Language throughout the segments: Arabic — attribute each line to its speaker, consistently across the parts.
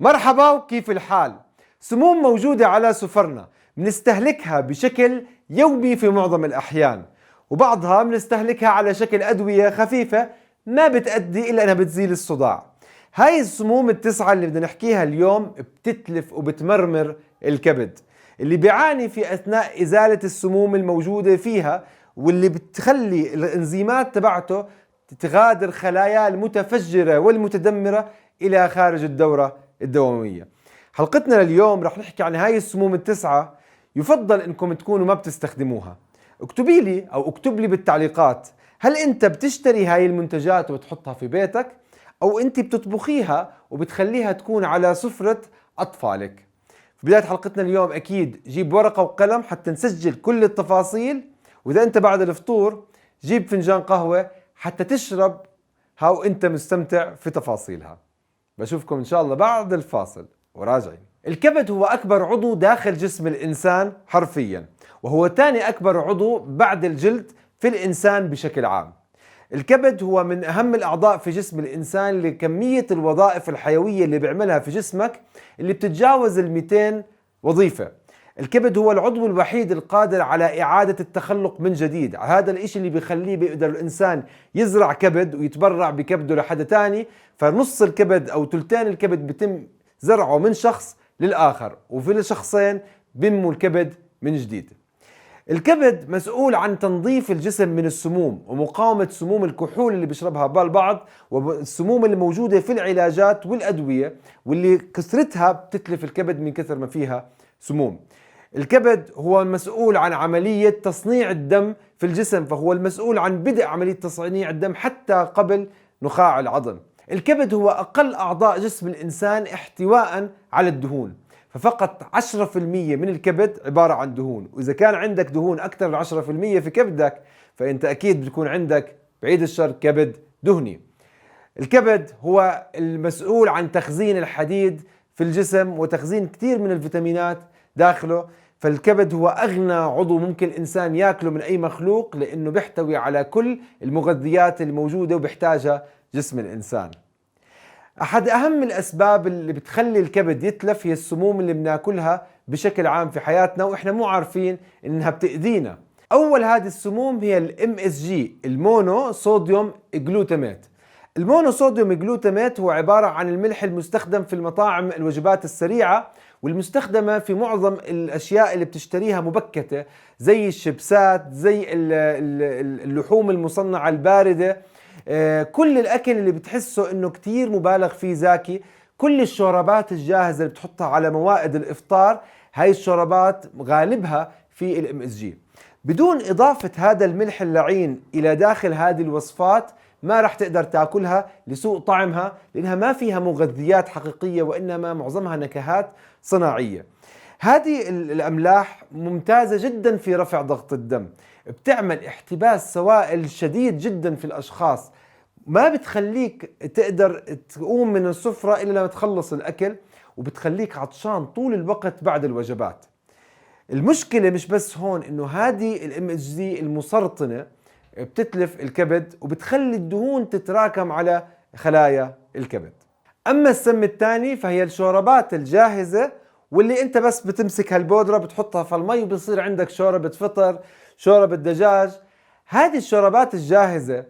Speaker 1: مرحبا وكيف الحال؟ سموم موجودة على سفرنا بنستهلكها بشكل يومي في معظم الأحيان، وبعضها بنستهلكها على شكل أدوية خفيفة ما بتأدي إلا أنها بتزيل الصداع. هاي السموم التسعة اللي بدنا نحكيها اليوم بتتلف وبتمرمر الكبد اللي بيعاني في أثناء إزالة السموم الموجودة فيها، واللي بتخلي الإنزيمات تبعته تغادر خلايا المتفجرة والمتدمرة إلى خارج الدورة الدموية. حلقتنا لليوم رح نحكي عن هاي السموم التسعة. يفضل انكم تكونوا ما بتستخدموها. اكتبي لي او اكتب لي بالتعليقات، هل انت بتشتري هاي المنتجات وبتحطها في بيتك، او انت بتطبخيها وبتخليها تكون على سفرة اطفالك؟ في بداية حلقتنا اليوم اكيد جيب ورقة وقلم حتى نسجل كل التفاصيل، واذا انت بعد الفطور جيب فنجان قهوة حتى تشرب وانت مستمتع في تفاصيلها. بشوفكم إن شاء الله بعد الفاصل وراجعين. الكبد هو أكبر عضو داخل جسم الإنسان حرفيا، وهو ثاني أكبر عضو بعد الجلد في الإنسان بشكل عام. الكبد هو من أهم الأعضاء في جسم الإنسان لكمية الوظائف الحيوية اللي بيعملها في جسمك اللي بتتجاوز 200 وظيفة. الكبد هو العضو الوحيد القادر على إعادة التخلق من جديد. هذا الإشي اللي بيخليه بيقدر الإنسان يزرع كبد ويتبرع بكبده لحد تاني، فنص الكبد أو ثلثين الكبد بيتم زرعه من شخص للآخر، وفي الشخصين بنمو الكبد من جديد. الكبد مسؤول عن تنظيف الجسم من السموم ومقاومة سموم الكحول اللي بيشربها البعض، والسموم اللي موجودة في العلاجات والأدوية واللي كثرتها بتتلف الكبد من كثر ما فيها سموم. الكبد هو المسؤول عن عملية تصنيع الدم في الجسم، فهو المسؤول عن بدء عملية تصنيع الدم حتى قبل نخاع العظم. الكبد هو أقل أعضاء جسم الإنسان احتواء على الدهون، ففقط 10% من الكبد عبارة عن دهون، وإذا كان عندك دهون أكثر من 10% في كبدك فأنت أكيد بتكون عندك بعيد الشر كبد دهني. الكبد هو المسؤول عن تخزين الحديد في الجسم وتخزين كثير من الفيتامينات داخله، فالكبد هو أغنى عضو ممكن الإنسان يأكله من أي مخلوق، لأنه بيحتوي على كل المغذيات الموجودة وبيحتاجها جسم الإنسان. أحد أهم الأسباب اللي بتخلي الكبد يتلف هي السموم اللي بناكلها بشكل عام في حياتنا وإحنا مو عارفين إنها بتأذينا. أول هذه السموم هي MSG، المونو صوديوم جلوتاميت. المونو صوديوم جلوتاميت هو عبارة عن الملح المستخدم في المطاعم الوجبات السريعة، والمستخدمة في معظم الأشياء اللي بتشتريها مبكتة زي الشيبسات، زي اللحوم المصنعة الباردة، كل الأكل اللي بتحسه إنه كتير مبالغ فيه زاكي، كل الشوربات الجاهزة اللي بتحطها على موائد الإفطار، هاي الشوربات غالبها في MSG. بدون إضافة هذا الملح اللعين إلى داخل هذه الوصفات ما رح تقدر تاكلها لسوء طعمها، لأنها ما فيها مغذيات حقيقية وإنما معظمها نكهات صناعية. هذه الأملاح ممتازة جدا في رفع ضغط الدم، بتعمل احتباس سوائل شديد جدا في الأشخاص، ما بتخليك تقدر تقوم من السفرة إلا لما تخلص الأكل، وبتخليك عطشان طول الوقت بعد الوجبات. المشكلة مش بس هون، إنه هذه MSG المسرطنة بتتلف الكبد وبتخلي الدهون تتراكم على خلايا الكبد. أما السم الثاني فهي الشوربات الجاهزة، واللي انت بس بتمسك هالبودرة بتحطها في المي وبصير عندك شوربة فطر، شوربة دجاج. هذه الشوربات الجاهزة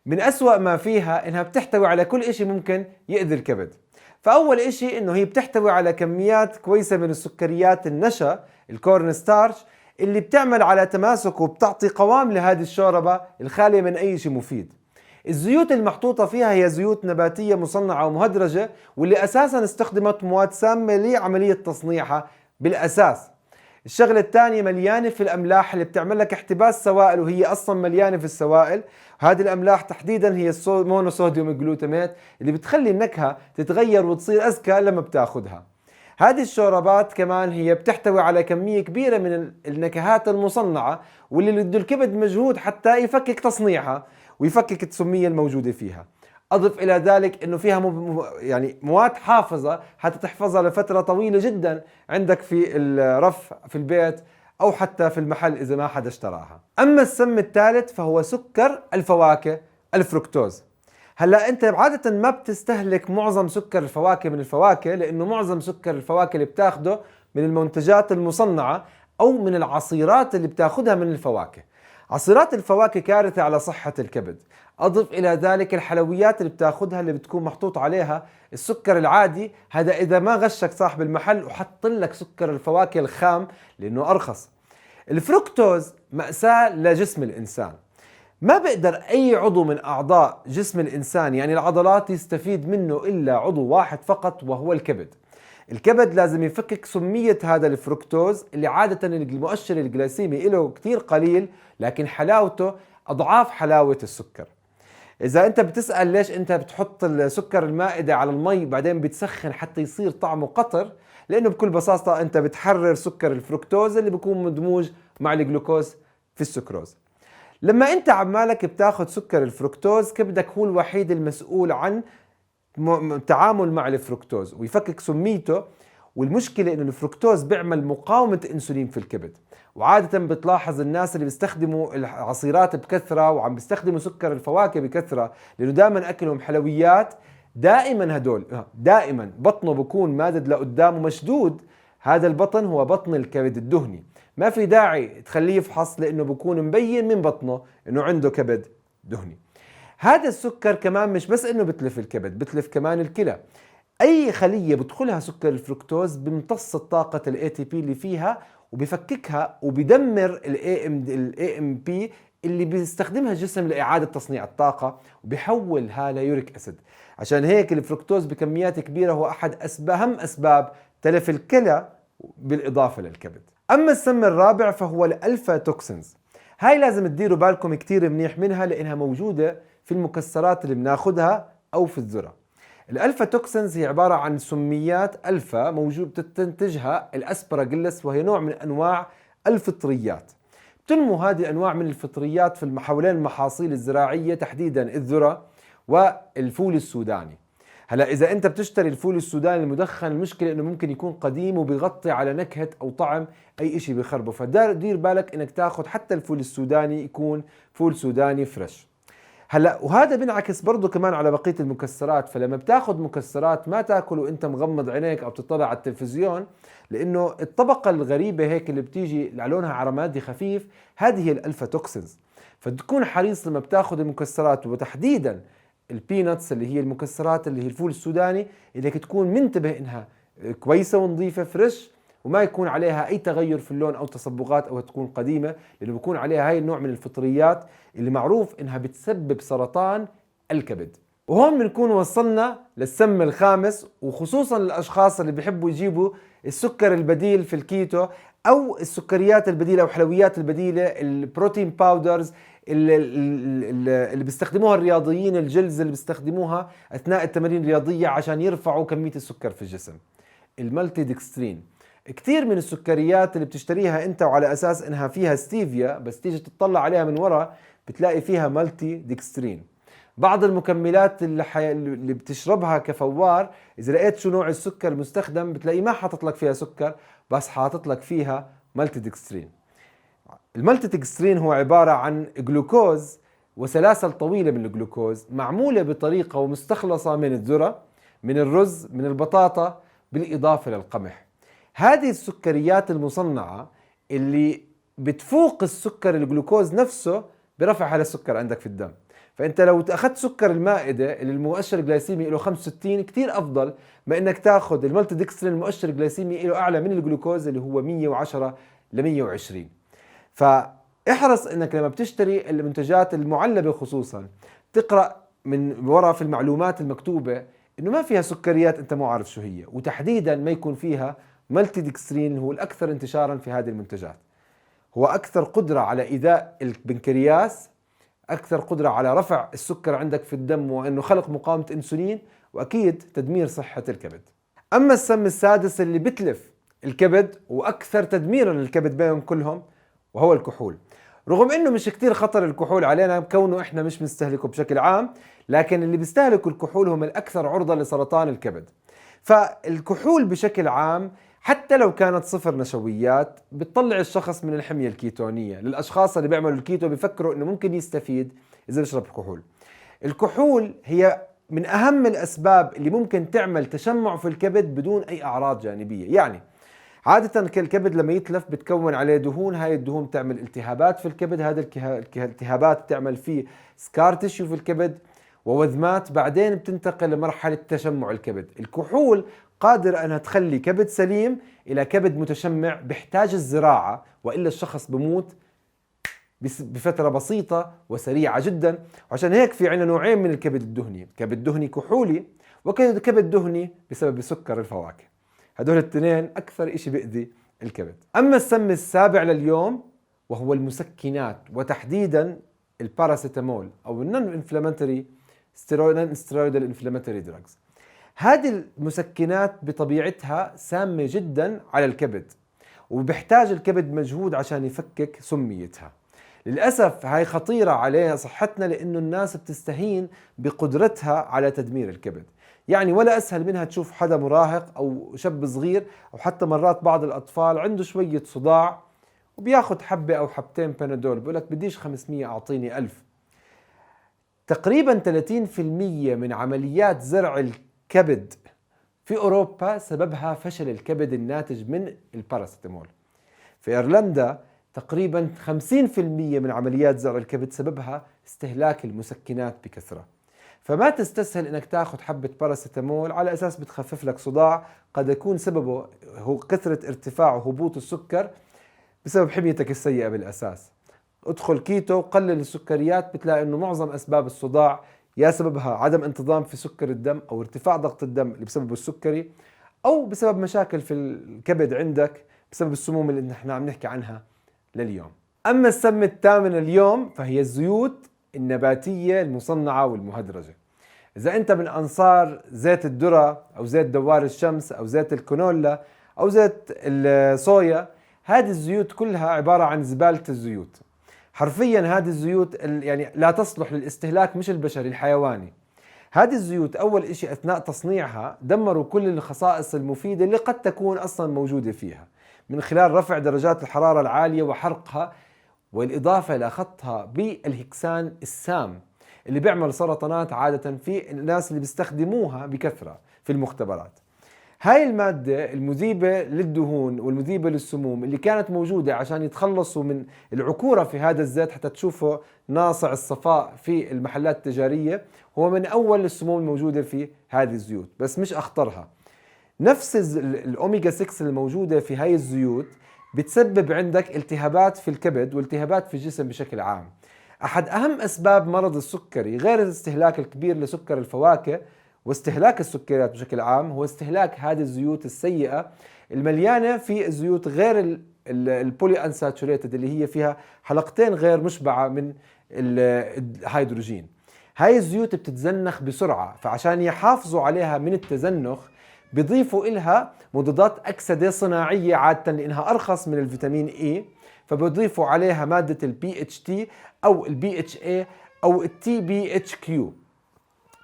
Speaker 1: من أسوأ ما فيها إنها بتحتوي على كل إشي ممكن يؤذي الكبد. فأول إشي إنه هي بتحتوي على كميات كويسة من السكريات النشا، الكورن ستارش، اللي بتعمل على تماسك وبتعطي قوام لهذه الشوربة الخالية من أي شيء مفيد. الزيوت المحطوطة فيها هي زيوت نباتية مصنعة ومهدرجة، واللي أساسا استخدمت مواد سامة لعملية تصنيعها بالأساس. الشغلة الثانية مليانة في الأملاح اللي بتعمل لك احتباس سوائل، وهي أصلا مليانة في السوائل. هذه الأملاح تحديدا هي المونوصوديوم جلوتاميت اللي بتخلي النكهة تتغير وتصير أذكى لما بتاخدها. هذه الشوربات كمان هي بتحتوي على كمية كبيرة من النكهات المصنعة، واللي بده الكبد مجهود حتى يفكك تصنيعها ويفكك السمية الموجودة فيها. أضف إلى ذلك أنه فيها يعني مواد حافظة حتى تحفظها لفترة طويلة جدا عندك في الرف في البيت أو حتى في المحل إذا ما حدا اشتراها. أما السم الثالث فهو سكر الفواكه، الفركتوز. هلا انت عادة ما بتستهلك معظم سكر الفواكه من الفواكه، لانه معظم سكر الفواكه اللي بتاخده من المنتجات المصنعة او من العصيرات اللي بتاخدها من الفواكه. عصيرات الفواكه كارثة على صحة الكبد. اضف الى ذلك الحلويات اللي بتاخدها اللي بتكون محطوط عليها السكر العادي، هذا اذا ما غشك صاحب المحل وحط لك سكر الفواكه الخام لانه ارخص. الفركتوز مأساة لجسم الانسان. ما بقدر أي عضو من أعضاء جسم الإنسان يعني العضلات يستفيد منه إلا عضو واحد فقط، وهو الكبد. الكبد لازم يفكك سمية هذا الفركتوز اللي عادة المؤشر الجلايسيمي له كتير قليل، لكن حلاوته أضعاف حلاوة السكر. إذا أنت بتسأل ليش أنت بتحط السكر المائدة على المي بعدين بتسخن حتى يصير طعمه قطر، لأنه بكل بساطة أنت بتحرر سكر الفركتوز اللي بيكون مدموج مع الجلوكوز في السكروز. لما انت عمالك بتاخد سكر الفركتوز، كبدك هو الوحيد المسؤول عن التعامل مع الفركتوز ويفكك سميته. والمشكلة انه الفركتوز بيعمل مقاومة انسولين في الكبد. وعادة بتلاحظ الناس اللي بيستخدموا العصيرات بكثرة وعم بيستخدموا سكر الفواكه بكثرة لانه دائما اكلهم حلويات، دائما هدول دائما بطنه بكون مادد لقدام ومشدود. هذا البطن هو بطن الكبد الدهني، ما في داعي تخليه يفحص لانه بكون مبين من بطنه انه عنده كبد دهني. هذا السكر كمان مش بس انه بتلف الكبد، بتلف كمان الكلى. اي خلية بدخلها سكر الفركتوز بيمتص الطاقة الاي تي بي اللي فيها وبفككها وبدمر الاي ام بي اللي بيستخدمها الجسم لاعادة تصنيع الطاقة وبيحولها ليوريك اسيد. عشان هيك الفركتوز بكميات كبيرة هو احد اهم اسباب تلف الكلى بالاضافة للكبد. اما السم الرابع فهو الالفا توكسينز. هاي لازم تديروا بالكم كتير منيح منها لانها موجودة في المكسرات اللي بناخدها او في الذرة. الالفا توكسينز هي عبارة عن سميات الفا موجود بتنتجها الاسبراجيلس، وهي نوع من انواع الفطريات. بتنمو هذه الانواع من الفطريات في حوالين المحاصيل الزراعية، تحديدا الذرة والفول السوداني. هلا اذا انت بتشتري الفول السوداني المدخن، المشكله انه ممكن يكون قديم وبيغطي على نكهه او طعم اي شيء بخربه، فدير بالك انك تاخذ حتى الفول السوداني يكون فول سوداني فريش. هلا وهذا بينعكس برضه كمان على بقيه المكسرات. فلما بتاخذ مكسرات ما تاكل وانت مغمض عينيك او تطلع على التلفزيون، لانه الطبقه الغريبه هيك اللي بتيجي لونها على رمادي خفيف، هذه هي الالفا توكسينز. فتكون حريص لما بتاخذ المكسرات وتحديدا البيناتس اللي هي المكسرات اللي هي الفول السوداني، انك تكون منتبه انها كويسه ونظيفه فريش وما يكون عليها اي تغير في اللون او تصبغات او تكون قديمه، لانه بيكون عليها هاي النوع من الفطريات اللي معروف انها بتسبب سرطان الكبد. وهون بنكون وصلنا للسم الخامس، وخصوصا للاشخاص اللي بيحبوا يجيبوا السكر البديل في الكيتو او السكريات البديله او الحلويات البديله، البروتين باودرز اللي بيستخدموها الرياضيين، الجلز اللي بيستخدموها اثناء التمارين الرياضيه عشان يرفعوا كميه السكر في الجسم. المالتي ديكسترين. كثير من السكريات اللي بتشتريها انت وعلى اساس انها فيها ستيفيا، بس تيجي تطلع عليها من وراء بتلاقي فيها مالتي ديكسترين. بعض المكملات اللي بتشربها كفوار، اذا لقيت شو نوع السكر المستخدم بتلاقيه ما حاطط لك فيها سكر، بس حاطط لك فيها مالتي ديكسترين. المالتي ديكسترين هو عبارة عن جلوكوز وسلاسل طويلة من الجلوكوز معمولة بطريقة ومستخلصة من الذرة، من الرز، من البطاطا، بالإضافة للقمح. هذه السكريات المصنعة اللي بتفوق السكر الجلوكوز نفسه برفع هذا السكر عندك في الدم. فأنت لو أخذت سكر المائدة اللي المؤشر الجلايسيمي له 65 كتير أفضل ما إنك تاخذ المالتي ديكسترين المؤشر الجلايسيمي له أعلى من الجلوكوز اللي هو 110 ل 120. فاحرص انك لما بتشتري المنتجات المعلبة خصوصا تقرأ من وراء في المعلومات المكتوبة انه ما فيها سكريات انت مو عارف شو هي، وتحديدا ما يكون فيها مالتي ديكسترين هو الاكثر انتشارا في هذه المنتجات. هو اكثر قدرة على ايذاء البنكرياس، اكثر قدرة على رفع السكر عندك في الدم وانه خلق مقاومة انسولين، واكيد تدمير صحة الكبد. اما السم السادس اللي بتلف الكبد واكثر تدميرا للكبد بينهم كلهم وهو الكحول. رغم انه مش كتير خطر الكحول علينا كونه احنا مش بنستهلكه بشكل عام، لكن اللي بيستهلكوا الكحول هم الاكثر عرضة لسرطان الكبد. فالكحول بشكل عام حتى لو كانت صفر نشويات بتطلع الشخص من الحمية الكيتونية. للاشخاص اللي بيعملوا الكيتو بيفكروا انه ممكن يستفيد اذا بيشرب كحول. الكحول هي من أهم الأسباب اللي ممكن تعمل تشمع في الكبد بدون أي أعراض جانبية. يعني عادة الكبد لما يتلف بتكون عليه دهون، هاي الدهون تعمل التهابات في الكبد، هذه الالتهابات تعمل فيه سكار تيشو في الكبد ووذمات، بعدين بتنتقل لمرحلة تشمع الكبد. الكحول قادر أنها تخلي كبد سليم إلى كبد متشمع بيحتاج الزراعة، وإلا الشخص بموت بفترة بسيطة وسريعة جدا. وعشان هيك في عنا نوعين من الكبد الدهني، كبد دهني كحولي وكبد دهني بسبب سكر الفواكه. هدول الاثنين أكثر إشي بيأذي الكبد. أما السم السابع لليوم وهو المسكنات، وتحديدا الباراسيتامول أو النون انفلاماتوري ستيرويدال انفلاماتوري دراجز. هذه المسكنات بطبيعتها سامة جدا على الكبد، وبيحتاج الكبد مجهود عشان يفكك سميتها. للأسف هاي خطيرة على صحتنا، لأنه الناس بتستهين بقدرتها على تدمير الكبد. يعني ولا أسهل منها تشوف حدا مراهق أو شاب صغير أو حتى مرات بعض الأطفال عنده شوية صداع وبياخد حبة أو حبتين بنادول، بيقولك بديش 500 أعطيني 1000. تقريبا 30% من عمليات زرع الكبد في أوروبا سببها فشل الكبد الناتج من الباراسيتامول. في إيرلندا تقريبا 50% من عمليات زرع الكبد سببها استهلاك المسكنات بكثرة. فما تستسهل انك تاخذ حبة باراسيتامول على اساس بتخفف لك صداع، قد يكون سببه هو كثرة ارتفاع وهبوط السكر بسبب حميتك السيئة بالاساس. ادخل كيتو وقلل السكريات، بتلاقي انه معظم اسباب الصداع يا سببها عدم انتظام في سكر الدم او ارتفاع ضغط الدم اللي بسببه السكري، او بسبب مشاكل في الكبد عندك بسبب السموم اللي نحن عم نحكي عنها لليوم. أما السم الثامن اليوم فهي الزيوت النباتية المصنعة والمهدرجة. إذا أنت من أنصار زيت الذرة أو زيت دوار الشمس أو زيت الكانولا أو زيت الصويا، هذه الزيوت كلها عبارة عن زبالة الزيوت. حرفيا هذه الزيوت يعني لا تصلح للاستهلاك مش البشري، الحيواني. هذه الزيوت أول إشي أثناء تصنيعها دمروا كل الخصائص المفيدة اللي قد تكون أصلا موجودة فيها، من خلال رفع درجات الحرارة العالية وحرقها، والإضافة إلى خطها بالهكسان السام اللي بيعمل سرطانات عادة في الناس اللي بيستخدموها بكثرة في المختبرات. هاي المادة المذيبة للدهون والمذيبة للسموم اللي كانت موجودة عشان يتخلصوا من العكورة في هذا الزيت حتى تشوفه ناصع الصفاء في المحلات التجارية، هو من أول السموم الموجودة في هذه الزيوت، بس مش أخطرها. نفس الأوميجا 6 الموجودة في هاي الزيوت بتسبب عندك التهابات في الكبد والتهابات في الجسم بشكل عام. أحد أهم أسباب مرض السكري غير الاستهلاك الكبير لسكر الفواكه واستهلاك السكريات بشكل عام هو استهلاك هذه الزيوت السيئة المليانة في الزيوت غير البولي أنساتوريتد اللي هي فيها حلقتين غير مشبعة من الهيدروجين. هاي الزيوت بتتزنخ بسرعة، فعشان يحافظوا عليها من التزنخ بيضيفوا إلها مضادات أكسدة صناعية عادة لأنها أرخص من الفيتامين إي، فبيضيفوا عليها مادة البي اتش تي أو البي اتش اي أو التي بي اتش كيو.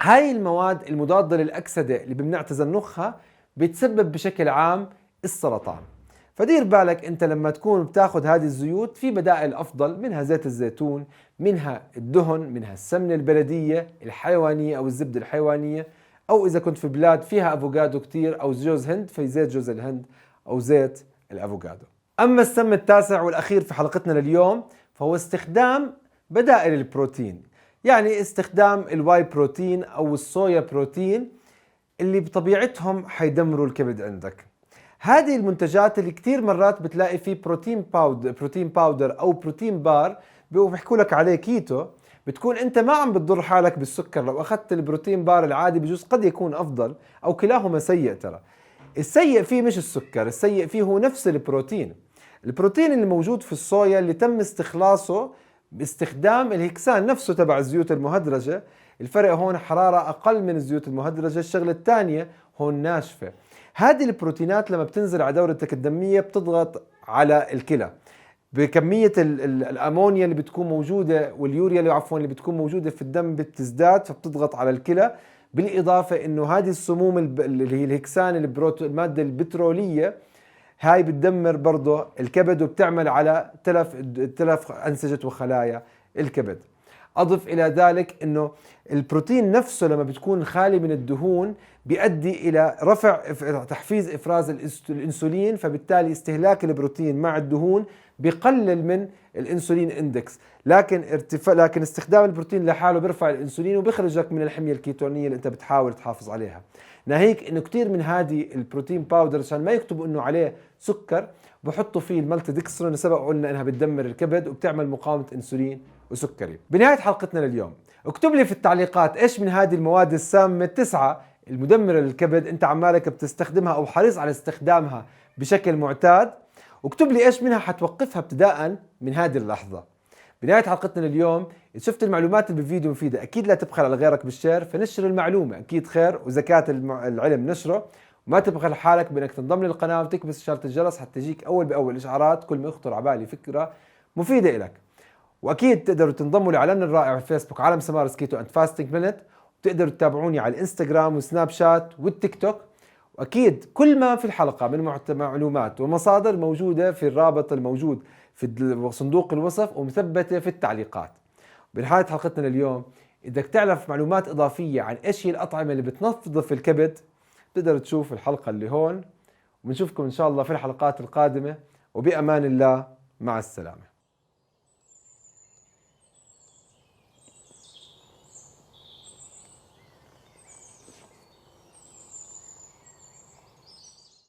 Speaker 1: هاي المواد المضادة للأكسدة اللي بمنع تزنخها بتسبب بشكل عام السرطان. فدير بالك أنت لما تكون بتاخد هذه الزيوت في بدائل أفضل، منها زيت الزيتون، منها الدهن، منها السمنة البلدية الحيوانية أو الزبدة الحيوانية، أو إذا كنت في بلاد فيها أفوكادو كتير أو جوز هند في زيت جوز الهند أو زيت الأفوكادو. أما السم التاسع والأخير في حلقتنا لليوم فهو استخدام بدائل البروتين، يعني استخدام الواي بروتين أو الصويا بروتين اللي بطبيعتهم حيدمروا الكبد عندك. هذه المنتجات اللي كتير مرات بتلاقي فيه بروتين باودر أو بروتين بار بيحكوا لك عليه كيتو، بتكون انت ما عم بتضر حالك بالسكر. لو اخذت البروتين بار العادي بجوز قد يكون افضل، او كلاهما سيء. ترى السيء فيه مش السكر، السيء فيه هو نفس البروتين اللي موجود في الصويا اللي تم استخلاصه باستخدام الهكسان نفسه تبع الزيوت المهدرجة. الفرق هون حرارة اقل من الزيوت المهدرجة. الشغلة الثانية هون ناشفة. هذه البروتينات لما بتنزل على دورتك الدمية بتضغط على الكلى بكمية الأمونيا اللي بتكون موجودة واليوريا اللي بتكون موجودة في الدم بتزداد، فبتضغط على الكلى. بالإضافة إنه هذه السموم اللي هي الهكسان المادة البترولية هاي بتدمر برضه الكبد وبتعمل على تلف أنسجة وخلايا الكبد. أضف إلى ذلك أنه البروتين نفسه لما بتكون خالي من الدهون بيؤدي إلى تحفيز إفراز الأنسولين، فبالتالي استهلاك البروتين مع الدهون بيقلل من الأنسولين إندكس، لكن استخدام البروتين لحاله بيرفع الأنسولين وبيخرجك من الحمية الكيتونية اللي أنت بتحاول تحافظ عليها. ناهيك إنه كتير من هذه البروتين باودر عشان ما يكتبوا إنه عليه سكر بحطوا فيه المالتي ديكسترون، سبق قلنا إنها بتدمر الكبد وبتعمل مقاومة أنسولين وسكري. بنهاية حلقتنا لليوم اكتب لي في التعليقات ايش من هذه المواد السامة التسعة المدمرة للكبد انت عمالك بتستخدمها او حريص على استخدامها بشكل معتاد، واكتب لي ايش منها حتوقفها ابتداء من هذه اللحظة. بنهاية حلقتنا لليوم إذا شفت المعلومات اللي بالفيديو مفيدة أكيد لا تبخل على غيرك بالشير، فنشر المعلومة أكيد خير وزكاة العلم نشره، وما تبخل حالك بأنك تنضم للقناة وتكبس إشارة الجرس حتى تجيك أول بأول إشعارات كل ما يخطر على بالي فكرة مفيدة إلك. واكيد تقدروا تنضموا لاعلاننا الرائع في فيسبوك عالم سمارة كيتو اند فاستنج مينت، وتقدروا تتابعوني على الانستغرام وسناب شات والتيك توك، واكيد كل ما في الحلقه من معلومات ومصادر موجوده في الرابط الموجود في صندوق الوصف ومثبته في التعليقات. بنهايه حلقتنا لليوم بدك تعرف معلومات اضافيه عن ايش هي الاطعمه اللي بتنظف الكبد، تقدر تشوف الحلقه اللي هون، وبنشوفكم ان شاء الله في الحلقات القادمه، وبامان الله، مع السلامه.